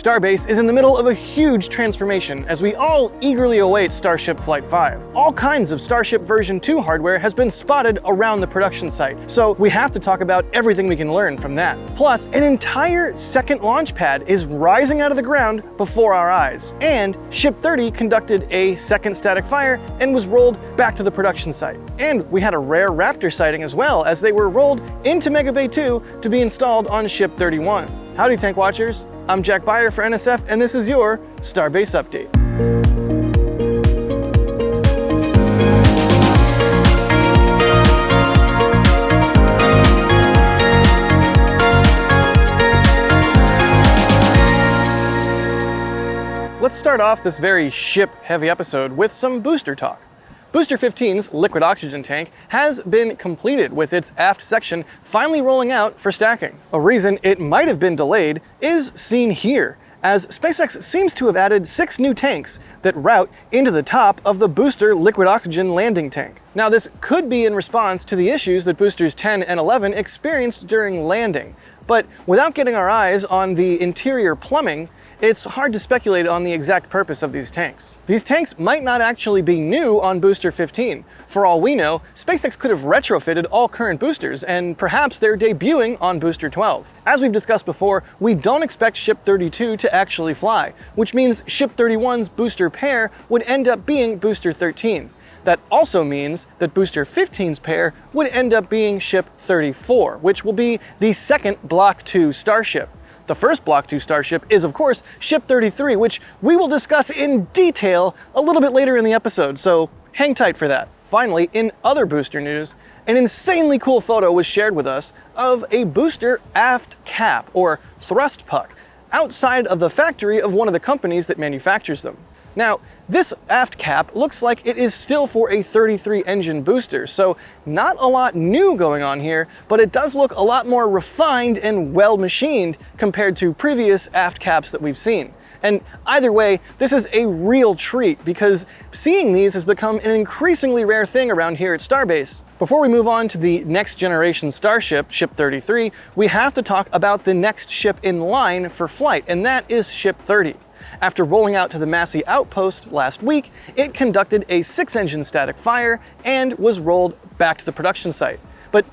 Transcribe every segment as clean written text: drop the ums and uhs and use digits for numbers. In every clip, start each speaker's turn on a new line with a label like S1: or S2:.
S1: Starbase is in the middle of a huge transformation as we all eagerly await Starship Flight 5. All kinds of Starship version 2 hardware has been spotted around the production site, so we have to talk about everything we can learn from that. Plus, an entire second launch pad is rising out of the ground before our eyes, and Ship 30 conducted a second static fire and was rolled back to the production site. And we had a rare Raptor sighting as well, as they were rolled into Mega Bay 2 to be installed on Ship 31. Howdy, Tank Watchers. I'm Jack Beyer for NSF, and this is your Starbase Update. Let's start off this very ship-heavy episode with some booster talk. Booster 15's liquid oxygen tank has been completed, with its aft section finally rolling out for stacking. A reason it might have been delayed is seen here, as SpaceX seems to have added 6 new tanks that route into the top of the booster liquid oxygen landing tank. Now, this could be in response to the issues that boosters 10 and 11 experienced during landing, but without getting our eyes on the interior plumbing, it's hard to speculate on the exact purpose of these tanks. These tanks might not actually be new on Booster 15. For all we know, SpaceX could have retrofitted all current boosters, and perhaps they're debuting on Booster 12. As we've discussed before, we don't expect Ship 32 to actually fly, which means Ship 31's booster pair would end up being Booster 13. That also means that Booster 15's pair would end up being Ship 34, which will be the second Block 2 Starship. The first Block 2 Starship is, of course, Ship 33, which we will discuss in detail a little bit later in the episode, so hang tight for that. Finally, in other booster news, an insanely cool photo was shared with us of a booster aft cap, or thrust puck, outside of the factory of one of the companies that manufactures them. Now, this aft cap looks like it is still for a 33 engine booster, so not a lot new going on here, but it does look a lot more refined and well machined compared to previous aft caps that we've seen. And either way, this is a real treat, because seeing these has become an increasingly rare thing around here at Starbase. Before we move on to the next generation Starship, Ship 33, we have to talk about the next ship in line for flight, and that is Ship 30. After rolling out to the Massey outpost last week, it conducted a 6-engine static fire and was rolled back to the production site. But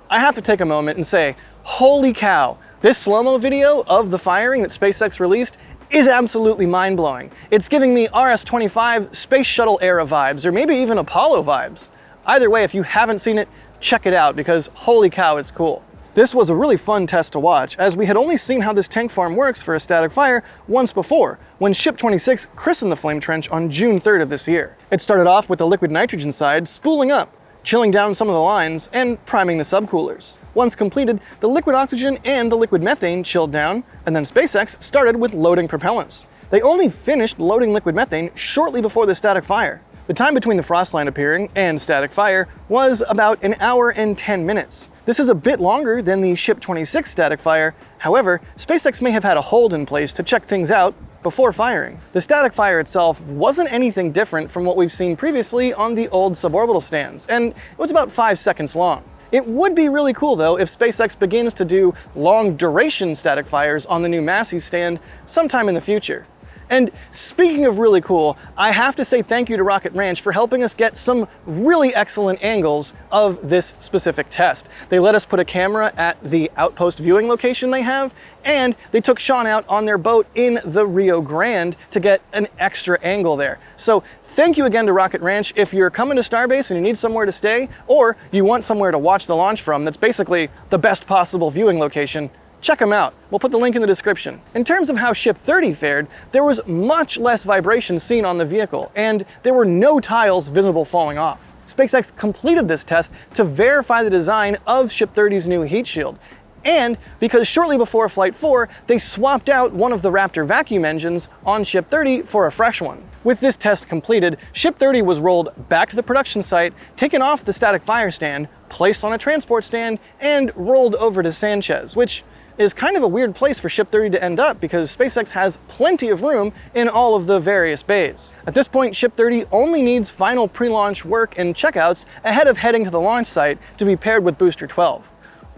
S1: I have to take a moment and say, holy cow, this slow-mo video of the firing that SpaceX released is absolutely mind-blowing. It's giving me RS-25 Space Shuttle era vibes, or maybe even Apollo vibes. Either way, if you haven't seen it, check it out, because holy cow, it's cool. This was a really fun test to watch, as we had only seen how this tank farm works for a static fire once before, when Ship 26 christened the flame trench on June 3rd of this year. It started off with the liquid nitrogen side spooling up, chilling down some of the lines, and priming the subcoolers. Once completed, the liquid oxygen and the liquid methane chilled down, and then SpaceX started with loading propellants. They only finished loading liquid methane shortly before the static fire. The time between the frost line appearing and static fire was about 1 hour and 10 minutes. This is a bit longer than the Ship 26 static fire. However, SpaceX may have had a hold in place to check things out before firing. The static fire itself wasn't anything different from what we've seen previously on the old suborbital stands, and it was about 5 seconds long. It would be really cool, though, if SpaceX begins to do long-duration static fires on the new Massey stand sometime in the future. And speaking of really cool, I have to say thank you to Rocket Ranch for helping us get some really excellent angles of this specific test. They let us put a camera at the outpost viewing location they have, and they took Sean out on their boat in the Rio Grande to get an extra angle there. So thank you again to Rocket Ranch. If you're coming to Starbase and you need somewhere to stay, or you want somewhere to watch the launch from that's basically the best possible viewing location, check them out. We'll put the link in the description. In terms of how Ship 30 fared, there was much less vibration seen on the vehicle, and there were no tiles visible falling off. SpaceX completed this test to verify the design of Ship 30's new heat shield, and because shortly before Flight 4, they swapped out one of the Raptor vacuum engines on Ship 30 for a fresh one. With this test completed, Ship 30 was rolled back to the production site, taken off the static fire stand, placed on a transport stand, and rolled over to Sanchez, which is kind of a weird place for Ship 30 to end up, because SpaceX has plenty of room in all of the various bays. At this point, Ship 30 only needs final pre-launch work and checkouts ahead of heading to the launch site to be paired with Booster 12.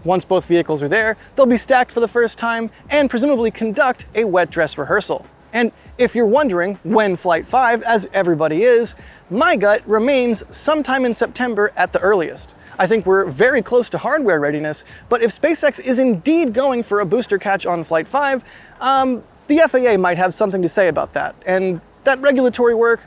S1: Once both vehicles are there, they'll be stacked for the first time and presumably conduct a wet dress rehearsal. And if you're wondering when Flight 5, as everybody is, my gut remains sometime in September at the earliest. I think we're very close to hardware readiness, but if SpaceX is indeed going for a booster catch on Flight 5, the FAA might have something to say about that, and that regulatory work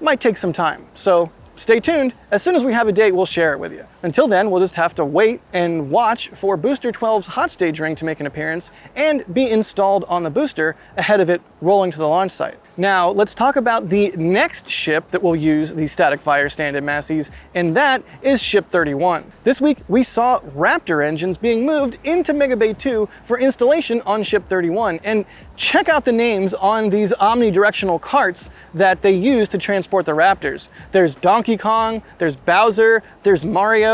S1: might take some time. So stay tuned. As soon as we have a date, we'll share it with you. Until then, we'll just have to wait and watch for Booster 12's hot stage ring to make an appearance and be installed on the booster ahead of it rolling to the launch site. Now, let's talk about the next ship that will use the static fire stand-in masses, and that is Ship 31. This week, we saw Raptor engines being moved into Mega Bay 2 for installation on Ship 31. And check out the names on these omnidirectional carts that they use to transport the Raptors. There's Donkey Kong, there's Bowser, there's Mario.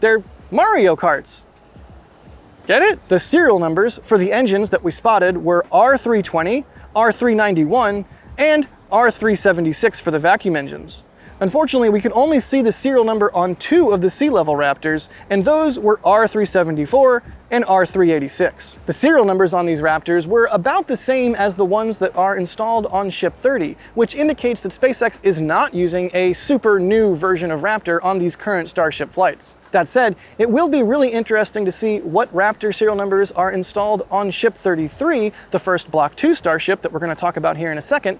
S1: They're Mario Karts. Get it? The serial numbers for the engines that we spotted were R320, R391, and R376 for the vacuum engines. Unfortunately, we could only see the serial number on 2 of the sea-level Raptors, and those were R374 and R386. The serial numbers on these Raptors were about the same as the ones that are installed on Ship 30, which indicates that SpaceX is not using a super new version of Raptor on these current Starship flights. That said, it will be really interesting to see what Raptor serial numbers are installed on Ship 33, the first Block 2 Starship that we're going to talk about here in a second,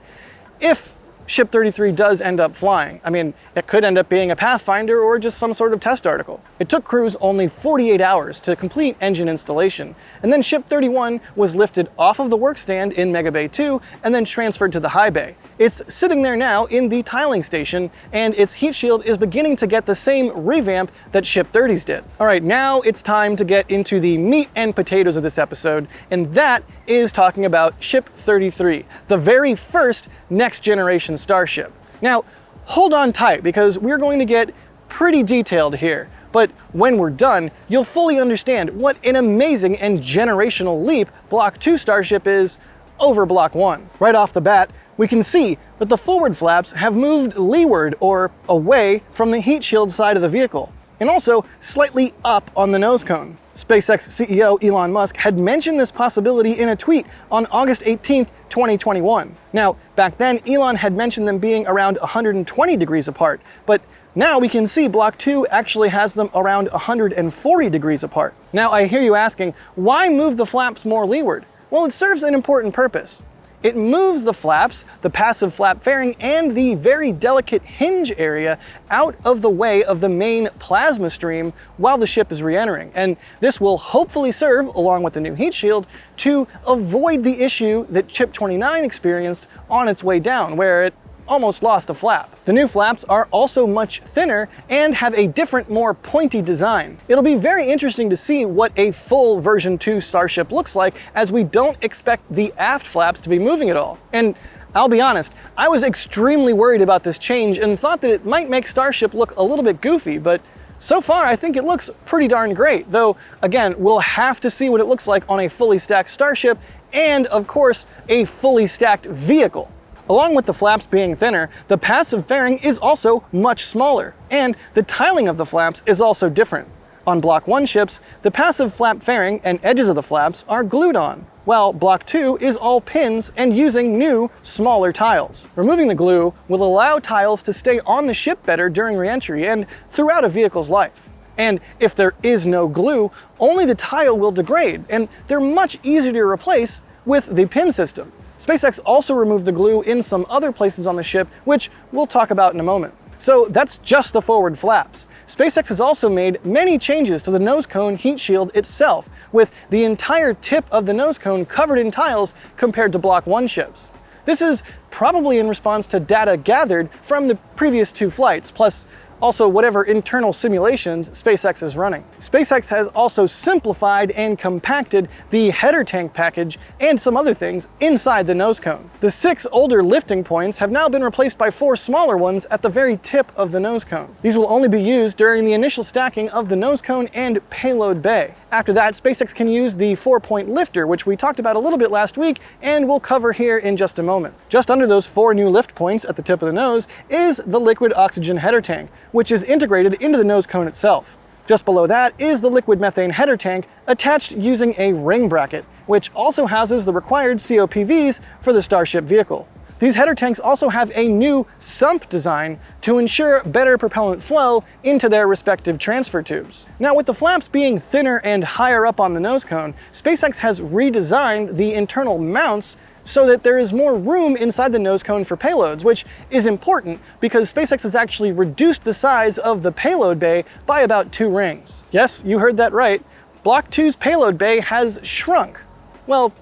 S1: if Ship 33 does end up flying. I mean, it could end up being a Pathfinder or just some sort of test article. It took crews only 48 hours to complete engine installation, and then Ship 31 was lifted off of the work stand in Mega Bay 2 and then transferred to the high bay. It's sitting there now in the tiling station, and its heat shield is beginning to get the same revamp that Ship 30's did. All right, now it's time to get into the meat and potatoes of this episode, and that is talking about Ship 33, the very first next generation Starship. Now, hold on tight because we're going to get pretty detailed here, but when we're done, you'll fully understand what an amazing and generational leap Block 2 Starship is over Block 1. Right off the bat, we can see that the forward flaps have moved leeward or away from the heat shield side of the vehicle, and also slightly up on the nose cone. SpaceX CEO Elon Musk had mentioned this possibility in a tweet on August 18th, 2021. Now, back then, Elon had mentioned them being around 120 degrees apart, but now we can see Block 2 actually has them around 140 degrees apart. Now, I hear you asking, why move the flaps more leeward? Well, it serves an important purpose. It moves the flaps, the passive flap fairing, and the very delicate hinge area out of the way of the main plasma stream while the ship is re-entering. And this will hopefully serve, along with the new heat shield, to avoid the issue that Ship 29 experienced on its way down, where it almost lost a flap. The new flaps are also much thinner and have a different, more pointy design. It'll be very interesting to see what a full version 2 Starship looks like, as we don't expect the aft flaps to be moving at all. And I'll be honest, I was extremely worried about this change and thought that it might make Starship look a little bit goofy, but so far I think it looks pretty darn great, though again, we'll have to see what it looks like on a fully stacked Starship and, of course, a fully stacked vehicle. Along with the flaps being thinner, the passive fairing is also much smaller, and the tiling of the flaps is also different. On Block 1 ships, the passive flap fairing and edges of the flaps are glued on, while Block 2 is all pins and using new, smaller tiles. Removing the glue will allow tiles to stay on the ship better during re-entry and throughout a vehicle's life. And if there is no glue, only the tile will degrade, and they're much easier to replace with the pin system. SpaceX also removed the glue in some other places on the ship, which we'll talk about in a moment. So that's just the forward flaps. SpaceX has also made many changes to the nose cone heat shield itself, with the entire tip of the nose cone covered in tiles compared to Block 1 ships. This is probably in response to data gathered from the previous 2 flights, plus also whatever internal simulations SpaceX is running. SpaceX has also simplified and compacted the header tank package and some other things inside the nose cone. The 6 older lifting points have now been replaced by 4 smaller ones at the very tip of the nose cone. These will only be used during the initial stacking of the nose cone and payload bay. After that, SpaceX can use the 4-point lifter, which we talked about a little bit last week and we'll cover here in just a moment. Just under those 4 new lift points at the tip of the nose is the liquid oxygen header tank, which is integrated into the nose cone itself. Just below that is the liquid methane header tank attached using a ring bracket, which also houses the required COPVs for the Starship vehicle. These header tanks also have a new sump design to ensure better propellant flow into their respective transfer tubes. Now, with the flaps being thinner and higher up on the nose cone, SpaceX has redesigned the internal mounts so that there is more room inside the nose cone for payloads, which is important because SpaceX has actually reduced the size of the payload bay by about 2 rings. Yes, you heard that right. Block 2's payload bay has shrunk. Well,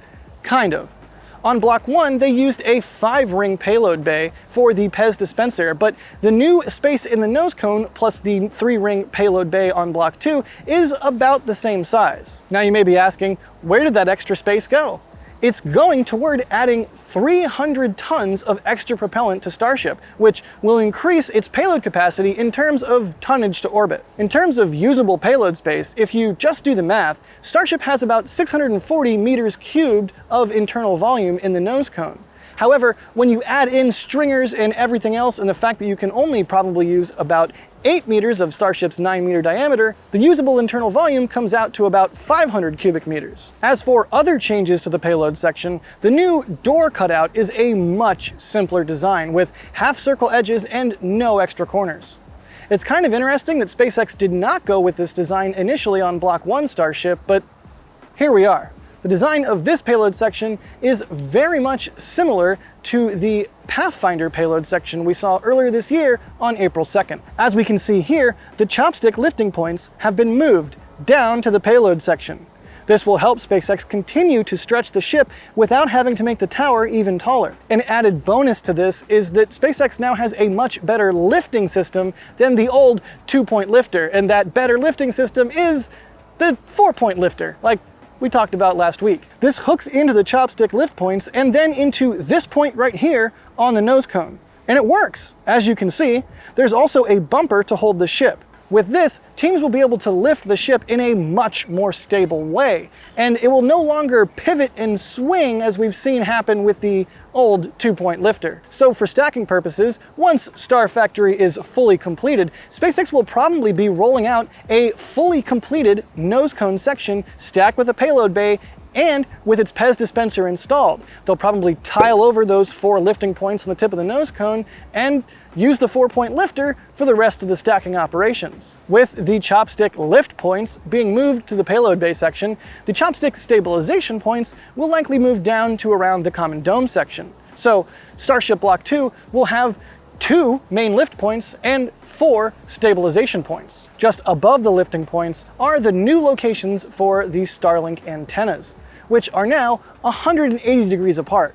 S1: kind of. On Block 1, they used a 5-ring payload bay for the PEZ dispenser, but the new space in the nose cone plus the 3-ring payload bay on Block 2 is about the same size. Now you may be asking, where did that extra space go? It's going toward adding 300 tons of extra propellant to Starship, which will increase its payload capacity in terms of tonnage to orbit. In terms of usable payload space, if you just do the math, Starship has about 640 meters cubed of internal volume in the nose cone. However, when you add in stringers and everything else, and the fact that you can only probably use about 8 meters of Starship's 9-meter diameter, the usable internal volume comes out to about 500 cubic meters. As for other changes to the payload section, the new door cutout is a much simpler design with half-circle edges and no extra corners. It's kind of interesting that SpaceX did not go with this design initially on Block 1 Starship, but here we are. The design of this payload section is very much similar to the Pathfinder payload section we saw earlier this year on April 2nd. As we can see here, the chopstick lifting points have been moved down to the payload section. This will help SpaceX continue to stretch the ship without having to make the tower even taller. An added bonus to this is that SpaceX now has a much better lifting system than the old 2-point lifter, and that better lifting system is the 4-point lifter, like we talked about last week. This hooks into the chopstick lift points and then into this point right here on the nose cone. And it works. As you can see, there's also a bumper to hold the ship. With this, teams will be able to lift the ship in a much more stable way, and it will no longer pivot and swing as we've seen happen with the old 2-point lifter. So for stacking purposes, once Star Factory is fully completed, SpaceX will probably be rolling out a fully completed nose cone section stacked with a payload bay and with its PEZ dispenser installed. They'll probably tile over those 4 lifting points on the tip of the nose cone and use the 4-point lifter for the rest of the stacking operations. With the chopstick lift points being moved to the payload bay section, the chopstick stabilization points will likely move down to around the common dome section. So Starship Block 2 will have 2 main lift points and 4 stabilization points. Just above the lifting points are the new locations for the Starlink antennas, which are now 180 degrees apart.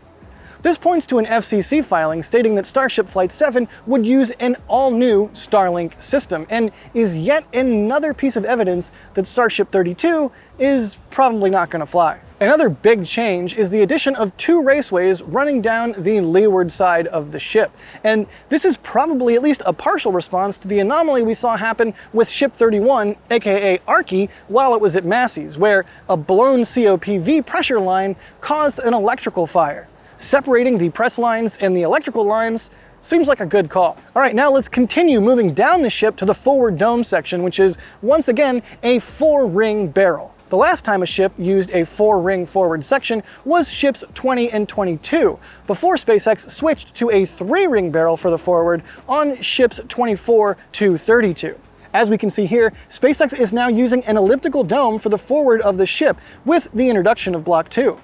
S1: This points to an FCC filing stating that Starship Flight 7 would use an all-new Starlink system, and is yet another piece of evidence that Starship 32 is probably not going to fly. Another big change is the addition of 2 raceways running down the leeward side of the ship, and this is probably at least a partial response to the anomaly we saw happen with Ship 31, aka Arky, while it was at Massey's, where a blown COPV pressure line caused an electrical fire. Separating the press lines and the electrical lines seems like a good call. All right, now let's continue moving down the ship to the forward dome section, which is once again a 4-ring barrel. The last time a ship used a 4-ring forward section was ships 20 and 22, before SpaceX switched to a 3-ring barrel for the forward on ships 24 to 32. As we can see here, SpaceX is now using an elliptical dome for the forward of the ship with the introduction of Block 2.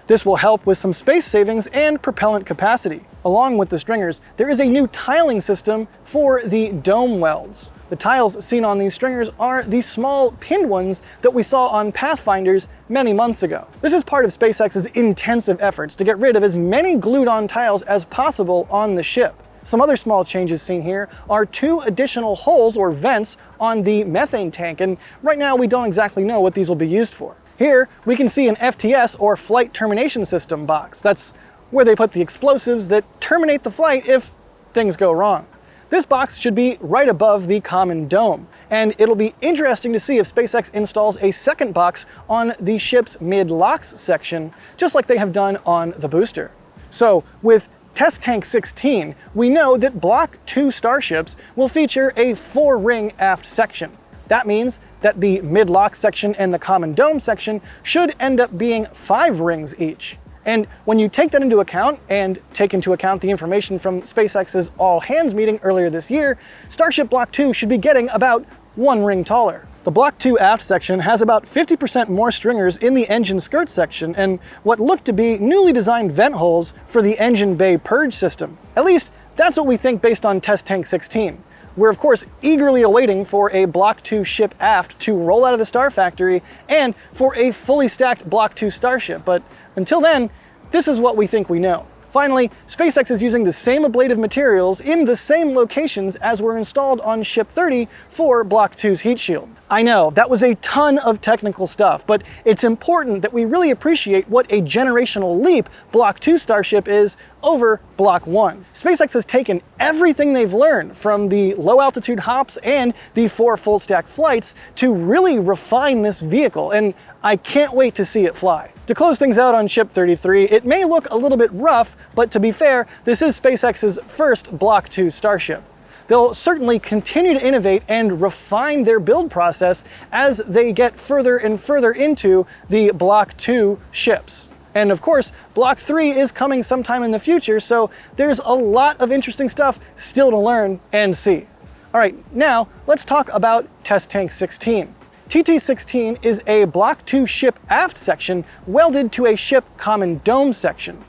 S1: This will help with some space savings and propellant capacity. Along with the stringers, there is a new tiling system for the dome welds. The tiles seen on these stringers are the small pinned ones that we saw on Pathfinders many months ago. This is part of SpaceX's intensive efforts to get rid of as many glued-on tiles as possible on the ship. Some other small changes seen here are 2 additional holes or vents on the methane tank, and right now we don't exactly know what these will be used for. Here, we can see an FTS or Flight Termination System box. That's where they put the explosives that terminate the flight if things go wrong. This box should be right above the common dome, and it'll be interesting to see if SpaceX installs a second box on the ship's mid-LOX section, just like they have done on the booster. So, with Test Tank 16, we know that Block 2 starships will feature a 4-ring aft section. That means that the mid-lock section and the common dome section should end up being 5 rings each. And when you take that into account, and take into account the information from SpaceX's all-hands meeting earlier this year, Starship Block 2 should be getting about 1 ring taller. The Block 2 aft section has about 50% more stringers in the engine skirt section and what look to be newly designed vent holes for the engine bay purge system. At least, that's what we think based on Test Tank 16. We're of course eagerly awaiting for a Block 2 ship aft to roll out of the Star Factory and for a fully stacked Block 2 Starship, but until then, this is what we think we know. Finally, SpaceX is using the same ablative materials in the same locations as were installed on Ship 30 for Block 2's heat shield. I know, that was a ton of technical stuff, but it's important that we really appreciate what a generational leap Block 2 Starship is over Block 1. SpaceX has taken everything they've learned from the low altitude hops and the 4 full stack flights to really refine this vehicle, and I can't wait to see it fly. To close things out on Ship 33, it may look a little bit rough, but to be fair, this is SpaceX's first Block 2 Starship. They'll certainly continue to innovate and refine their build process as they get further and further into the Block 2 ships. And of course, Block 3 is coming sometime in the future, so there's a lot of interesting stuff still to learn and see. All right, now let's talk about Test Tank 16. TT-16 is a Block 2 ship aft section welded to a ship common dome section.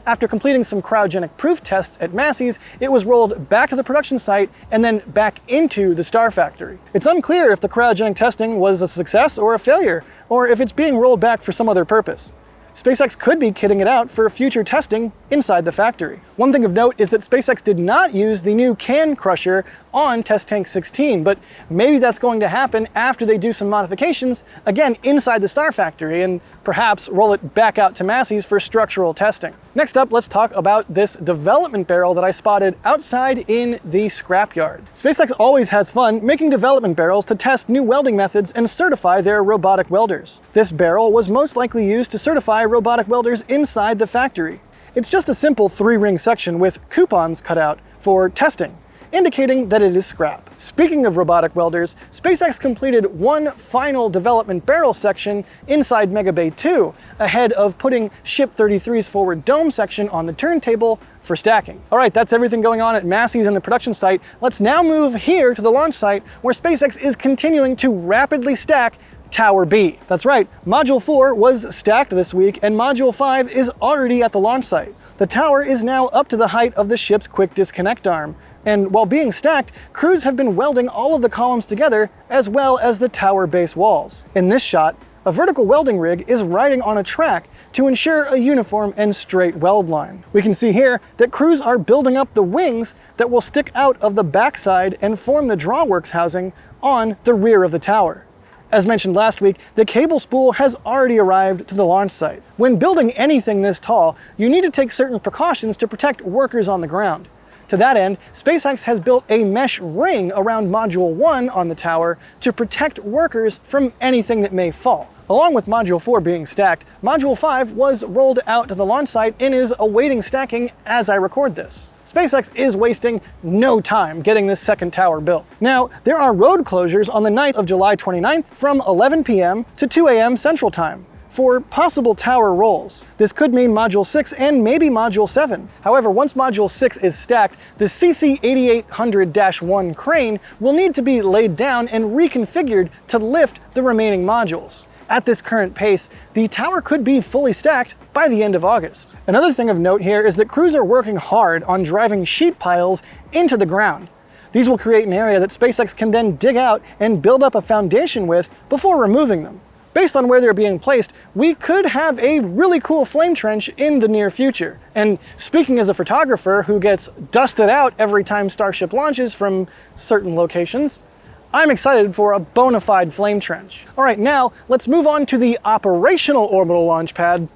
S1: After completing some cryogenic proof tests at Massey's, it was rolled back to the production site and then back into the Star Factory. It's unclear if the cryogenic testing was a success or a failure, or if it's being rolled back for some other purpose. SpaceX could be kitting it out for future testing inside the factory. One thing of note is that SpaceX did not use the new can crusher on Test Tank 16, but maybe that's going to happen after they do some modifications, again inside the Star Factory, and perhaps roll it back out to Massey's for structural testing. Next up, let's talk about this development barrel that I spotted outside in the scrapyard. SpaceX always has fun making development barrels to test new welding methods and certify their robotic welders. This barrel was most likely used to certify robotic welders inside the factory. It's just a simple 3-ring section with coupons cut out for testing, indicating that it is scrap. Speaking of robotic welders, SpaceX completed one final development barrel section inside Mega Bay 2, ahead of putting Ship 33's forward dome section on the turntable for stacking. All right, that's everything going on at Massey's and the production site. Let's now move here to the launch site, where SpaceX is continuing to rapidly stack Tower B. That's right, Module 4 was stacked this week, and Module 5 is already at the launch site. The tower is now up to the height of the ship's quick disconnect arm, and while being stacked, crews have been welding all of the columns together, as well as the tower base walls. In this shot, a vertical welding rig is riding on a track to ensure a uniform and straight weld line. We can see here that crews are building up the wings that will stick out of the backside and form the drawworks housing on the rear of the tower. As mentioned last week, the cable spool has already arrived to the launch site. When building anything this tall, you need to take certain precautions to protect workers on the ground. To that end, SpaceX has built a mesh ring around Module 1 on the tower to protect workers from anything that may fall. Along with Module 4 being stacked, Module 5 was rolled out to the launch site and is awaiting stacking as I record this. SpaceX is wasting no time getting this second tower built. Now, there are road closures on the night of July 29th from 11 p.m. to 2 a.m. Central Time for possible tower rolls. This could mean Module 6 and maybe Module 7. However, once Module 6 is stacked, the CC-8800-1 crane will need to be laid down and reconfigured to lift the remaining modules. At this current pace, the tower could be fully stacked by the end of August. Another thing of note here is that crews are working hard on driving sheet piles into the ground. These will create an area that SpaceX can then dig out and build up a foundation with before removing them. Based on where they're being placed, we could have a really cool flame trench in the near future. And speaking as a photographer who gets dusted out every time Starship launches from certain locations, I'm excited for a bona fide flame trench. All right, now let's move on to the operational orbital launch pad,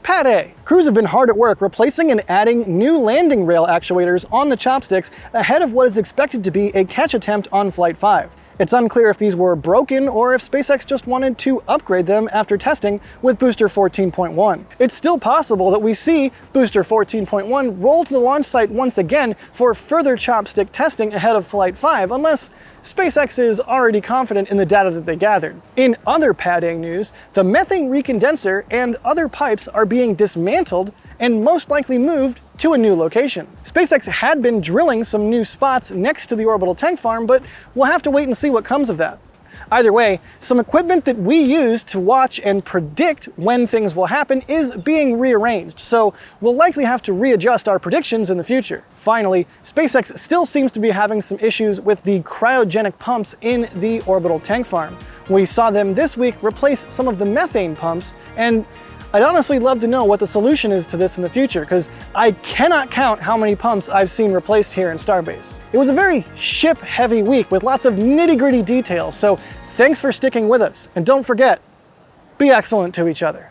S1: Pad A. Crews have been hard at work replacing and adding new landing rail actuators on the chopsticks ahead of what is expected to be a catch attempt on Flight 5. It's unclear if these were broken or if SpaceX just wanted to upgrade them after testing with Booster 14.1. It's still possible that we see Booster 14.1 roll to the launch site once again for further chopstick testing ahead of Flight 5, unless SpaceX is already confident in the data that they gathered. In other Pad A news, the methane recondenser and other pipes are being dismantled and most likely moved to a new location. SpaceX had been drilling some new spots next to the orbital tank farm, but we'll have to wait and see what comes of that. Either way, some equipment that we use to watch and predict when things will happen is being rearranged, so we'll likely have to readjust our predictions in the future. Finally, SpaceX still seems to be having some issues with the cryogenic pumps in the orbital tank farm. We saw them this week replace some of the methane pumps, and I'd honestly love to know what the solution is to this in the future, because I cannot count how many pumps I've seen replaced here in Starbase. It was a very ship-heavy week with lots of nitty-gritty details, so thanks for sticking with us. And don't forget, be excellent to each other.